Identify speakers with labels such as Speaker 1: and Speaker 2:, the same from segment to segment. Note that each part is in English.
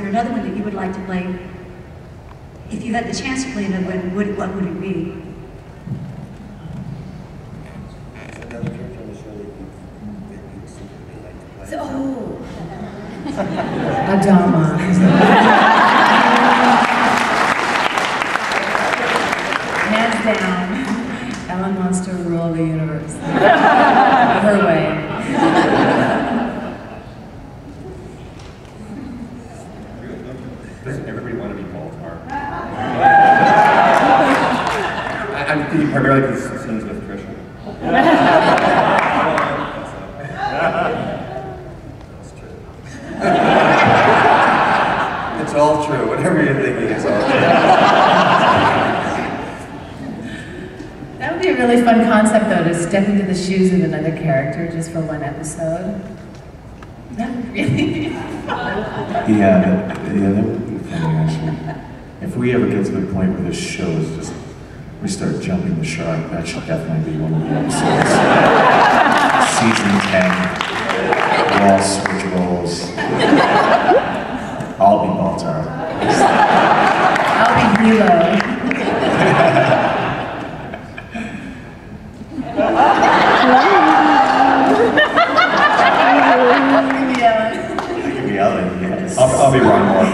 Speaker 1: there another one that you would like to play? If you had the chance to play another one, what would it be?
Speaker 2: Another character on the show that you'd secretly like to play?
Speaker 1: Oh!
Speaker 3: Adama. Hands down, Ellen wants to rule the universe. Her way.
Speaker 4: Doesn't everybody want to be Baltar? I'm thinking primarily because the scenes with Trisha.
Speaker 2: That's true. It's all true. Whatever you're thinking, it's all true.
Speaker 3: That would be a really fun concept, though, to step into the shoes of another character just for one episode. That would really.
Speaker 5: Yeah, that would be funny, actually. If we ever get to the point where this show is just, we start jumping the shark, that should definitely be one of the episodes. Season 10, we'll all switch roles. I'll be Baltar.
Speaker 3: I'll be Hilo.
Speaker 5: Yes.
Speaker 4: I'll be Ron Moore.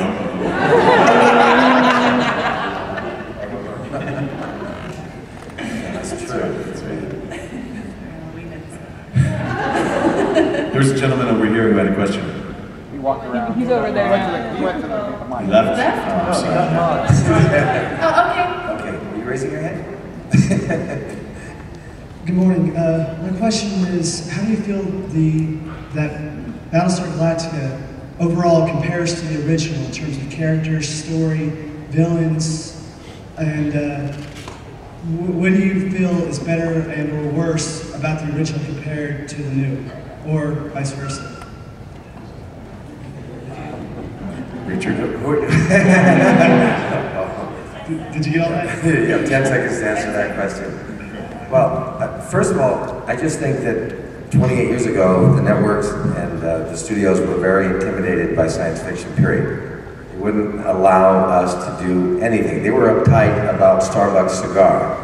Speaker 2: That's true. That's right.
Speaker 5: There's a gentleman over here who had a question.
Speaker 6: He walked around.
Speaker 7: He's over there now.
Speaker 6: He went to the mic.
Speaker 5: He left? Oh, I'm sorry.
Speaker 3: Oh, okay.
Speaker 2: Okay, are you raising your hand?
Speaker 8: Good morning. My question is, how do you feel that BattleStar Galactica overall compares to the original in terms of characters, story, villains, and what do you feel is better and or worse about the original compared to the new, or vice versa?
Speaker 5: Richard?
Speaker 8: Did you get all that?
Speaker 2: You have 10 seconds to answer that question. Well, first of all, I just think that 28 years ago, the networks and the studios were very intimidated by science fiction, period. They wouldn't allow us to do anything. They were uptight about Starbucks cigar,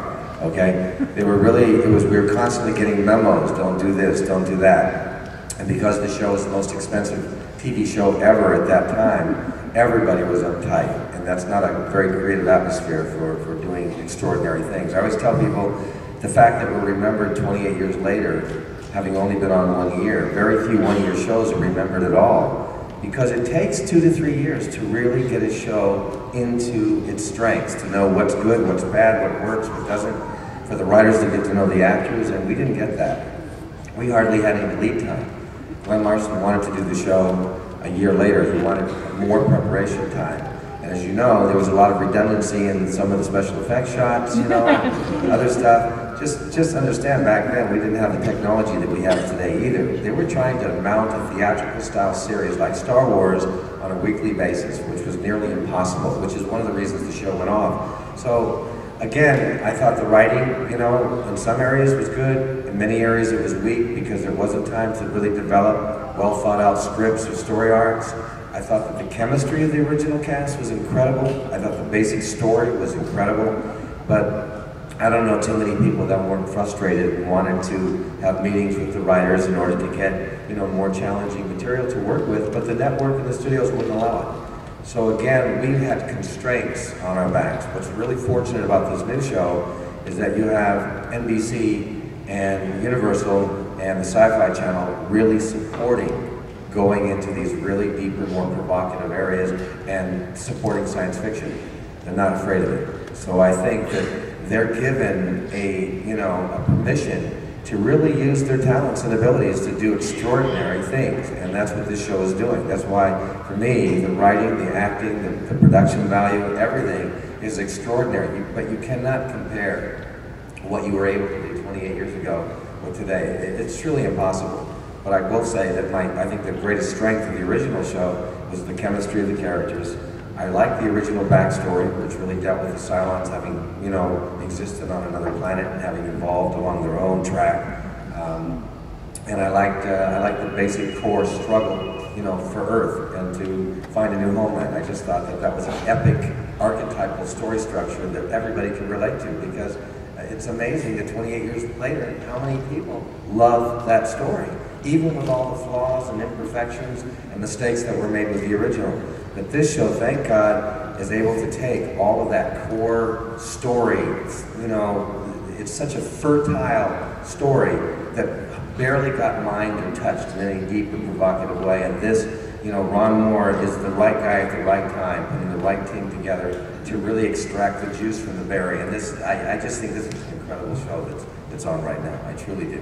Speaker 2: okay? They were really, we were constantly getting memos, don't do this, don't do that. And because the show was the most expensive TV show ever at that time, everybody was uptight. And that's not a very creative atmosphere for doing extraordinary things. I always tell people, the fact that we're remembered 28 years later, having only been on 1 year, very few one-year shows are remembered at all, because it takes 2 to 3 years to really get a show into its strengths, to know what's good, what's bad, what works, what doesn't, for the writers to get to know the actors, and we didn't get that. We hardly had any lead time. Glenn Larson wanted to do the show a year later. He wanted more preparation time. And as you know, there was a lot of redundancy in some of the special effects shots, you know, other stuff. Just understand, back then we didn't have the technology that we have today either. They were trying to mount a theatrical style series like Star Wars on a weekly basis, which was nearly impossible, which is one of the reasons the show went off. So again, I thought the writing, you know, in some areas was good, in many areas it was weak because there wasn't time to really develop well thought out scripts or story arcs. I thought that the chemistry of the original cast was incredible. I thought the basic story was incredible, but I don't know too many people that weren't frustrated and wanted to have meetings with the writers in order to get, you know, more challenging material to work with, but the network and the studios wouldn't allow it. So again, we had constraints on our backs. What's really fortunate about this new show is that you have NBC and Universal and the Sci-Fi Channel really supporting going into these really deeper, more provocative areas and supporting science fiction. They're not afraid of it. So I think that they're given a permission to really use their talents and abilities to do extraordinary things, and that's what this show is doing. That's why, for me, the writing, the acting, the production value, everything is extraordinary. But you cannot compare what you were able to do 28 years ago with today. It's truly impossible. But I will say that I think the greatest strength of the original show was the chemistry of the characters. I like the original backstory, which really dealt with the Cylons having, you know, existed on another planet and having evolved along their own track. And I liked the basic core struggle you know, for Earth and to find a new homeland. I just thought that that was an epic archetypal story structure that everybody can relate to, because it's amazing that 28 years later, how many people love that story, even with all the flaws and imperfections and mistakes that were made with the original. But this show, thank God, is able to take all of that core story, you know, it's such a fertile story that barely got mined or touched in any deep and provocative way. And this, you know, Ron Moore is the right guy at the right time, putting the right team together to really extract the juice from the berry. And this, I just think this is an incredible show that's on right now. I truly do.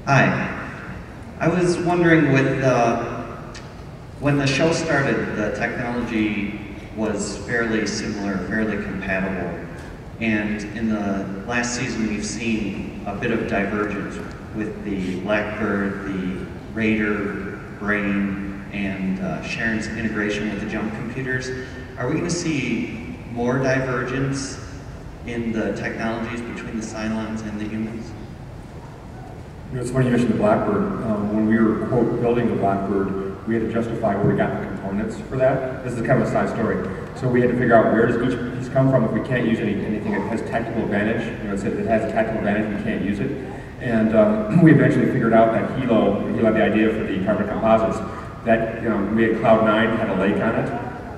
Speaker 7: Hi. I was wondering, when the show started, the technology was fairly similar, fairly compatible. And in the last season, we've seen a bit of divergence with the Blackbird, the Raider, Brain, and Sharon's integration with the jump computers. Are we going to see more divergence in the technologies between the Cylons and the humans?
Speaker 4: You know, it's funny you mentioned the Blackbird. When we were, quote, building the Blackbird, we had to justify where we got the components for that. This is kind of a side story. So we had to figure out where does each piece come from if we can't use anything that has tactical advantage. You know, it has a tactical advantage, we can't use it. And we eventually figured out that Hilo had the idea for the carbon composites. That, you know, we had Cloud9 had a lake on it.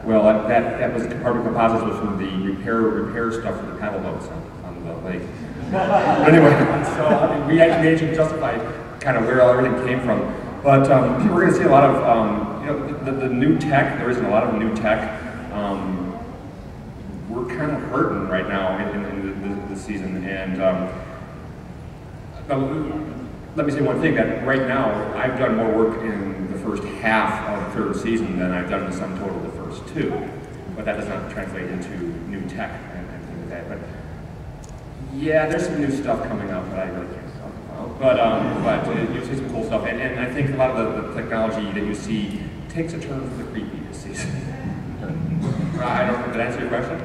Speaker 4: Well, that was carbon composites was from the repair stuff for the paddle boats on the lake. Anyway, so I mean, we actually justified kind of where everything came from. But we're going to see a lot of, you know, the new tech. There isn't a lot of new tech. We're kind of hurting right now in the season. And let me say one thing, that right now I've done more work in the first half of the third season than I've done in the sum total of the first two. But that does not translate into new tech and things like that. But yeah, there's some new stuff coming up that I really can't talk about. But you'll see some cool stuff. And I think a lot of the technology that you see takes a turn for the creepy this season. I don't know, did I answer your question?